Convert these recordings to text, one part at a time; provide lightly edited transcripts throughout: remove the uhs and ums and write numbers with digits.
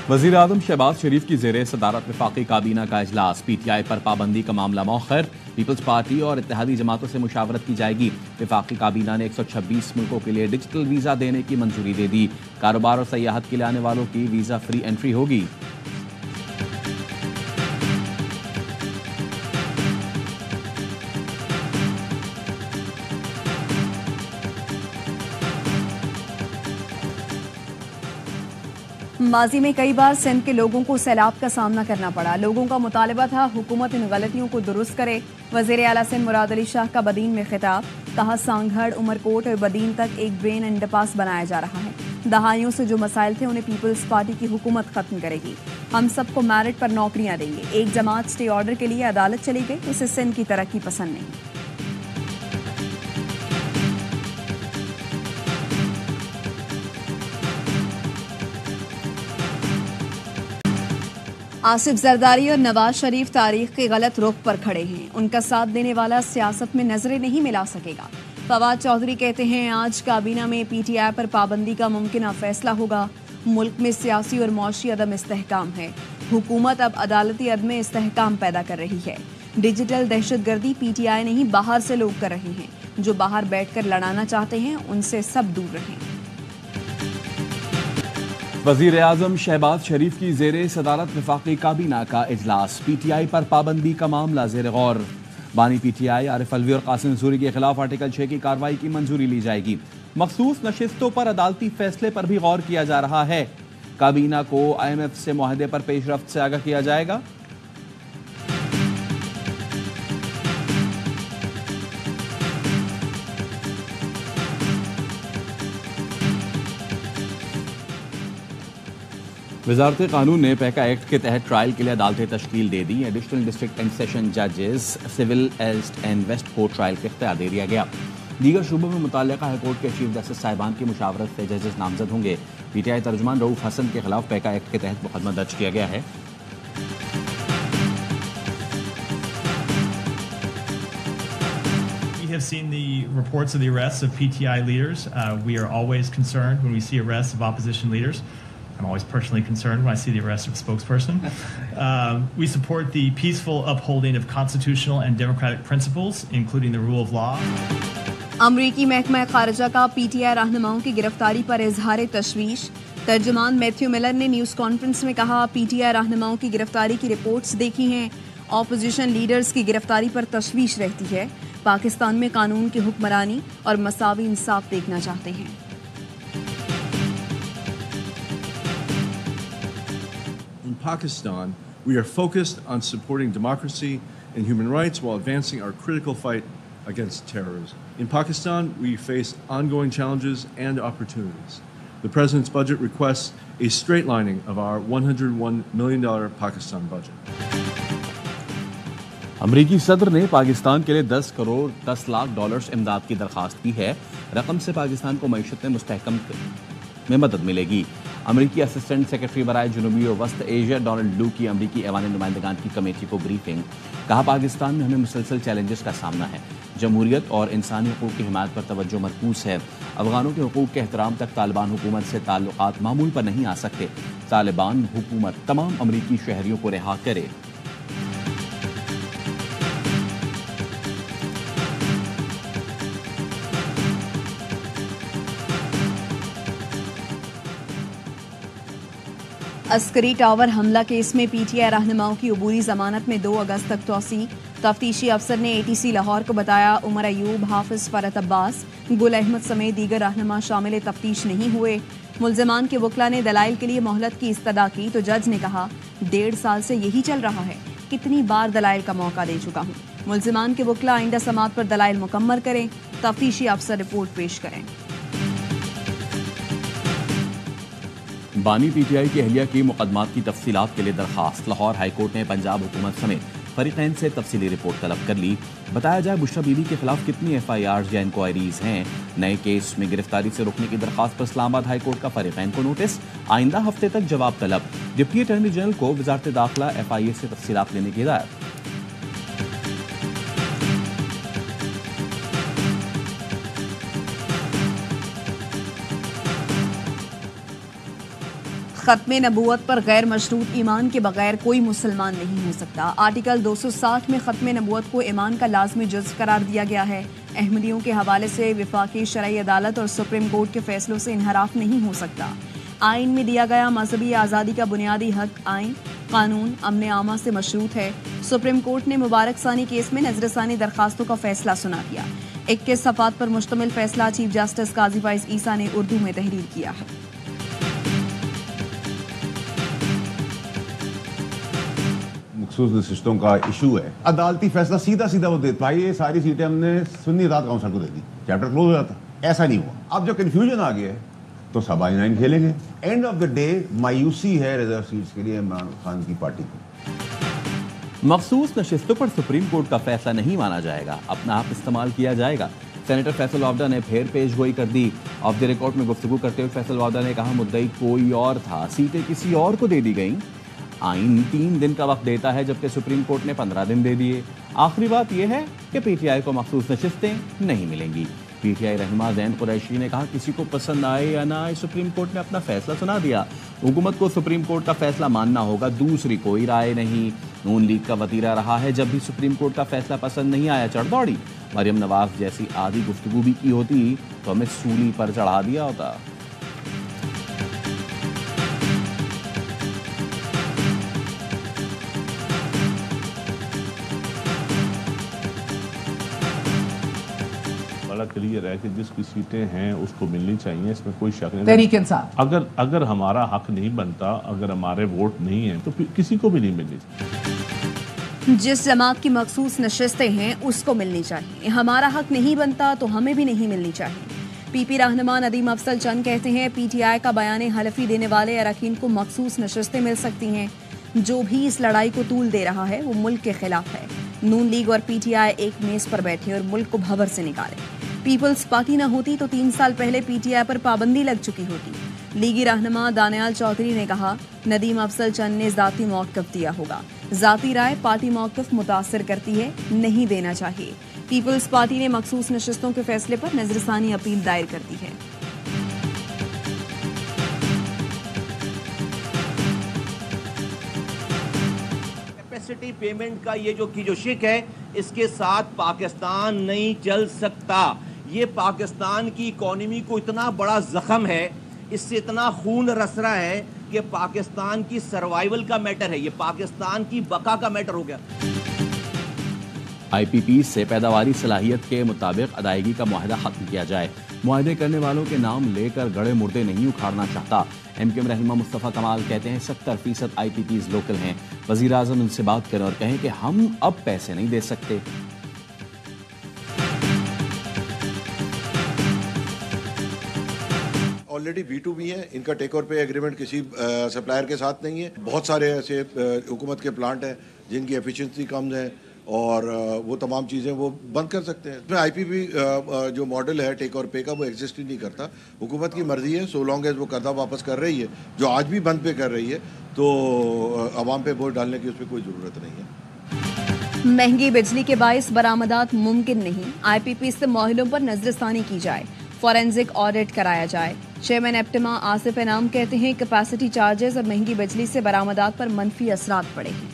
وزیر اعظم شہباز شریف کی زیر صدارت وفاقی کابینہ کا اجلاس، پی ٹی آئی پر پابندی کا معاملہ مؤخر، پیپلز پارٹی اور اتحادی جماعتوں سے مشاورت کی جائے گی۔ وفاقی کابینہ نے 126 ملکوں کے لیے ڈیجیٹل ویزا دینے کی منظوری دے دی، کاروبار اور سیاحت کے لیے آنے والوں کی ویزا فری انٹری ہوگی۔ ماضی میں کئی بار سندھ کے لوگوں کو سیلاب کا سامنا کرنا پڑا، لوگوں کا مطالبہ تھا حکومت ان غلطیوں کو درست کرے۔ وزیر اعلیٰ سندھ مراد علی شاہ کا بدین میں خطاب، کہا سانگھڑ، عمرکوٹ اور بدین تک ایک ڈرین انڈر پاس بنایا جا رہا ہے، دہائیوں سے جو مسائل تھے انہیں پیپلز پارٹی کی حکومت ختم کرے گی، ہم سب کو میرٹ پر نوکریاں دیں گے۔ ایک جماعت اسٹے آرڈر کے لیے عدالت چلی گئی، اسے سندھ کی ترقی پسند نہیں۔ آصف زرداری اور نواز شریف تاریخ کے غلط رخ پر کھڑے ہیں، ان کا ساتھ دینے والا سیاست میں نظریں نہیں ملا سکے گا۔ فواد چودھری کہتے ہیں آج کابینہ میں پی ٹی آئی پر پابندی کا ممکنہ فیصلہ ہوگا، ملک میں سیاسی اور معاشی عدم استحکام ہے، حکومت اب عدالتی عدم استحکام پیدا کر رہی ہے، ڈیجیٹل دہشت گردی پی ٹی آئی نہیں باہر سے لوگ کر رہے ہیں، جو باہر بیٹھ کر لڑانا چاہتے ہیں ان سے سب دور رہیں۔ وزیر اعظم شہباز شریف کی زیر صدارت وفاقی کابینہ کا اجلاس، پی ٹی آئی پر پابندی کا معاملہ زیر غور، بانی پی ٹی آئی عارف الوی اور قاسم ظہوری کے خلاف آرٹیکل 6 کی کارروائی کی منظوری لی جائے گی، مخصوص نشستوں پر عدالتی فیصلے پر بھی غور کیا جا رہا ہے، کابینہ کو آئی ایم ایف سے معاہدے پر پیش رفت سے آگاہ کیا جائے گا۔ وزارت قانون نے پیکا ایکٹ کے تحت ٹرائل کے لیے عدالتیں تشکیل دے دی، ایڈیشنل ڈسٹرکٹ اینڈ سیشن ججز سول ایسٹ اینڈ ویسٹ کو ٹرائل کا اختیار دے دیا گیا، دیگر شعبوں میں متعلقہ ہائی کورٹ کے چیف جسٹس صاحبان کی مشاورت سے ججز نامزد ہوں گے۔ پی ٹی آئی ترجمان رؤوف حسن کے خلاف پیکا ایکٹ کے تحت مقدمہ درج کیا گیا ہے۔ We have seen the reports of the arrests of PTI leaders. We are always concerned when we see arrests of opposition leaders. I'm always personally concerned when I see the arrest of a spokesperson. We support the peaceful upholding of constitutional and democratic principles, including the rule of law. امریکی محکمہ خارجہ کا P T I رہنماؤں کی گرفتاری پر اظہار تشویش، ترجمان میتھیو ملر نے نیوز کانفرنس میں کہا پی ٹی آئی رہنماؤں کی گرفتاری کی رپورٹس دیکھی ہیں، اپوزیشن لیڈرز کی گرفتاری پر تشویش رہتی ہے، پاکستان میں قانون کی حکمرانی اور مساوی انصاف دیکھنا چاہتے ہیں۔ In Pakistan, we are focused on supporting democracy and human rights while advancing our critical fight against terrorism. In Pakistan, we face ongoing challenges and opportunities. The President's budget requests a straightlining of our $101 million Pakistan budget. امریکی صدر نے پاکستان کے لیے 10 crore 10 lakh dollars امداد کی درخواست کی ہے، رقم سے پاکستان کو معیشت میں مستحکم میں مدد ملے گی۔ امریکی اسسٹنٹ سیکرٹری برائے جنوبی و وسط ایشیا ڈونلڈ لو کی امریکی ایوان نمائندگان کی کمیٹی کو بریفنگ، کہا پاکستان میں ہمیں مسلسل چیلنجز کا سامنا ہے، جمہوریت اور انسانی حقوق کی حمایت پر توجہ مرکوز ہے، افغانوں کے حقوق کے احترام تک طالبان حکومت سے تعلقات معمول پر نہیں آ سکتے، طالبان حکومت تمام امریکی شہریوں کو رہا کرے۔ عسکری ٹاور حملہ کیس میں پی ٹی آئی رہنماؤں کی عبوری ضمانت میں 2 اگست تک توسیع، تفتیشی افسر نے اے ٹی سی لاہور کو بتایا عمر ایوب، حافظ فرحت عباس، گل احمد سمیت دیگر رہنما شامل تفتیش نہیں ہوئے۔ ملزمان کے وکلاء نے دلائل کے لیے مہلت کی استدعا کی تو جج نے کہا 1.5 سال سے یہی چل رہا ہے، کتنی بار دلائل کا موقع دے چکا ہوں، ملزمان کے وکلاء آئندہ سماعت پر دلائل مکمل کریں، تفتیشی افسر رپورٹ پیش کریں۔ بانی پی ٹی آئی کی اہلیہ کی مقدمات کی تفصیلات کے لیے درخواست، لاہور ہائی کورٹ نے پنجاب حکومت سمیت فریقین سے تفصیلی رپورٹ طلب کر لی، بتایا جائے بشرا بی بی کے خلاف کتنی ایف آئی آرز یا انکوائریز ہیں، نئے کیس میں گرفتاری سے روکنے کی درخواست پر اسلام آباد ہائی کورٹ کا فریقین کو نوٹس، آئندہ ہفتے تک جواب طلب، ڈپٹی اٹارنی جنرل کو وزارت داخلہ ایف آئی اے سے تفصیلات لینے کی ہدایت۔ ختم نبوت پر غیر مشروط ایمان کے بغیر کوئی مسلمان نہیں ہو سکتا۔ آرٹیکل 260 میں ختم نبوت کو ایمان کا لازمی جزو قرار دیا گیا ہے۔ احمدیوں کے حوالے سے وفاقی شرعی عدالت اور سپریم کورٹ کے فیصلوں سے انحراف نہیں ہو سکتا۔ آئین میں دیا گیا مذہبی آزادی کا بنیادی حق آئین قانون امن عامہ سے مشروط ہے۔ سپریم کورٹ نے مبارک ثانی کیس میں نظر ثانی درخواستوں کا فیصلہ سنا دیا۔ 21 صفحات پر مشتمل فیصلہ چیف جسٹس قاضی فائز عیسیٰ نے اردو میں تحریر کیا ہے۔ مخصوص نشستوں کا ایشو ہے، عدالتی فیصلہ سیدھا وہ دیتا ہے، یہ ساری سیٹیں ہم نے سنی اطاعت کونسل کو دے دی، چیپٹر کلوز ہو جاتا۔ ایسا نہیں ہوا۔ اب جو کنفیوژن آ گیا ہے تو سب آئی 9 کھیلیں گے۔ اینڈ آف دا ڈے مایوسی ہے ریزرو سیٹس کے لیے عمران خان کی پارٹی کو۔ مخصوص نشستوں پر سپریم کورٹ کا فیصلہ نہیں مانا جائے گا، اپنا آپ استعمال کیا جائے گا۔ سینیٹر فیصل وابڈا نے پھر پیش گوئی کر دی۔ آف دی ریکارڈ میں گفتگو کرتے ہوئے فیصل وابڈا نے کہا مدعی کوئی اور تھا، سیٹیں کسی اور کو دے دی گئیں۔ آئین 3 دن کا وقت دیتا ہے جبکہ سپریم کورٹ نے 15 دن دے دیے۔ آخری بات یہ ہے کہ پی ٹی آئی کو مخصوص نشستیں نہیں ملیں گی۔ پی ٹی آئی رہنما زین قریشی نے کہا کسی کو پسند آئے یا نہ آئے سپریم کورٹ نے اپنا فیصلہ سنا دیا، حکومت کو سپریم کورٹ کا فیصلہ ماننا ہوگا، دوسری کوئی رائے نہیں۔ نون لیگ کا وتیرہ رہا ہے جب بھی سپریم کورٹ کا فیصلہ پسند نہیں آیا چڑھ دوڑی۔ مریم نواز جیسی آدھی گفتگو بھی کی ہوتی تو ہمیں سولی پر چڑھا دیا ہوتا۔ بڑا کلیئر ہے کہ جس کی سیٹیں ہیں اس کو ملنی چاہیے، اس میں کوئی شک نہیں۔ تحریک انصاف اگر ہمارا حق نہیں بنتا، اگر ہمارے ووٹ نہیں ہیں تو کسی کو بھی نہیں ملنی چاہیے۔ جس جماعت کی مخصوص نشستیں ہیں اس کو ملنی چاہیے، ہمارا حق نہیں بنتا تو ہمیں بھی نہیں ملنی چاہیے۔ پی پی رہنما ندیم افضل چند کہتے ہیں پی ٹی آئی کا بیان حلفی دینے والے اراکین کو مخصوص نشستیں مل سکتی ہیں۔ جو بھی اس لڑائی کو طول دے رہا ہے وہ ملک کے خلاف ہے۔ نون لیگ اور پی ٹی آئی ایک میز پر بیٹھے اور ملک کو بھنور سے نکالے۔ پیپلز پارٹی نہ ہوتی تو 3 سال پہلے پی ٹی آئی پر پابندی لگ چکی ہوتی۔ لیگی رہنما دانیال چودھری نے کہا ندیم افضل چند نے ذاتی موقف دیا ہوگا، ذاتی رائے پارٹی موقف متاثر کرتی ہے، نہیں دینا چاہیے۔ پیپلز پارٹی نے مخصوص نشستوں کے فیصلے پر نظر ثانی اپیل دائر کر دی ہے۔ کیپیسٹی پیمنٹ کا یہ جو شک ہے، اس کے ساتھ پاکستان نہیں چل سکتا۔ یہ پاکستان کی اکانومی کو اتنا بڑا زخم ہے، اس سے اتنا خون رس رہا ہے کہ پاکستان کی سروائیول کا میٹر ہے، یہ پاکستان کی بقا کا میٹر ہو گیا۔ آئی پی پی سے پیداواری صلاحیت کے مطابق ادائیگی کا معاہدہ ختم کیا جائے۔ معاہدے کرنے والوں کے نام لے کر گڑے مردے نہیں اکھاڑنا چاہتا۔ ایم کیو ایم رہنما مصطفیٰ کمال کہتے ہیں 70% آئی پی پیز لوکل ہیں، وزیر اعظم ان سے بات کریں اور کہیں کہ ہم اب پیسے نہیں دے سکتے۔ آلریڈی B2B ہیں، ان کا ٹیک اور پے ایگریمنٹ کسی سپلائر کے ساتھ نہیں ہے۔ بہت سارے ایسے حکومت کے پلانٹ ہیں جن کی ایفیشنسی کم ہے اور وہ تمام چیزیں وہ بند کر سکتے ہیں۔ اس میں آئی پی پی جو ماڈل ہے ٹیک اور پے کا وہ ایگزسٹ ہی نہیں کرتا۔ حکومت کی مرضی ہے، سو لانگ ایز وہ قرضہ واپس کر رہی ہے، جو آج بھی بند پہ کر رہی ہے، تو عوام پہ بوجھ ڈالنے کی اس پہ کوئی ضرورت نہیں ہے۔ مہنگی بجلی کے باعث برآمدات ممکن نہیں، آئی پی پی سے معاہدوں پر نظر ثانی کی جائے، فورینزک آڈٹ کرایا جائے۔ چیئرمین ایپٹما آصف انعام کہتے ہیں کیپیسٹی چارجز اور مہنگی بجلی سے برآمدات پر منفی اثرات پڑے ہیں۔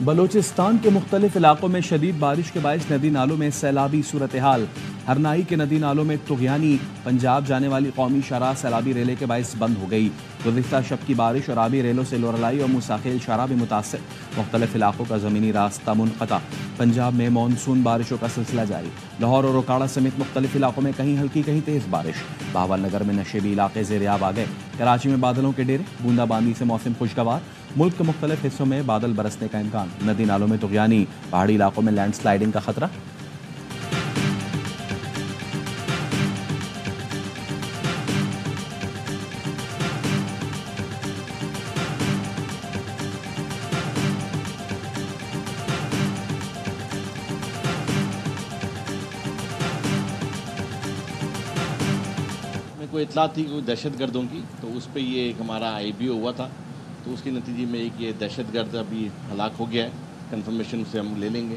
بلوچستان کے مختلف علاقوں میں شدید بارش کے باعث ندی نالوں میں سیلابی صورتحال۔ ہرنائی کے ندی نالوں میں طغیانی پنجاب جانے والی قومی شاہراہ سیلابی ریلے کے باعث بند ہو گئی۔ گزشتہ شب کی بارش اور آبی ریلوں سے لورالائی اور موسیقیل شاہراہ بھی متاثر، مختلف علاقوں کا زمینی راستہ منقطع۔ پنجاب میں مانسون بارشوں کا سلسلہ جاری، لاہور اور اوکاڑا سمیت مختلف علاقوں میں کہیں ہلکی کہیں تیز بارش۔ بہاول نگر میں نشیبی علاقے زیر آب آ گئے، کراچی میں بادلوں کے ڈیرے، بوندا باندی سے موسم خوشگوار۔ ملک کے مختلف حصوں میں بادل برسنے کا امکان، ندی نالوں میں طغیانی، پہاڑی علاقوں میں لینڈ سلائیڈنگ کا خطرہ۔ کوئی اطلاع تھی کوئی دہشت گردوں کی، تو اس پہ یہ ایک ہمارا آئی بی او ہوا تھا، تو اس کے نتیجے میں ایک یہ دہشت گرد ابھی ہلاک ہو گیا ہے۔ کنفرمیشن سے ہم لے لیں گے،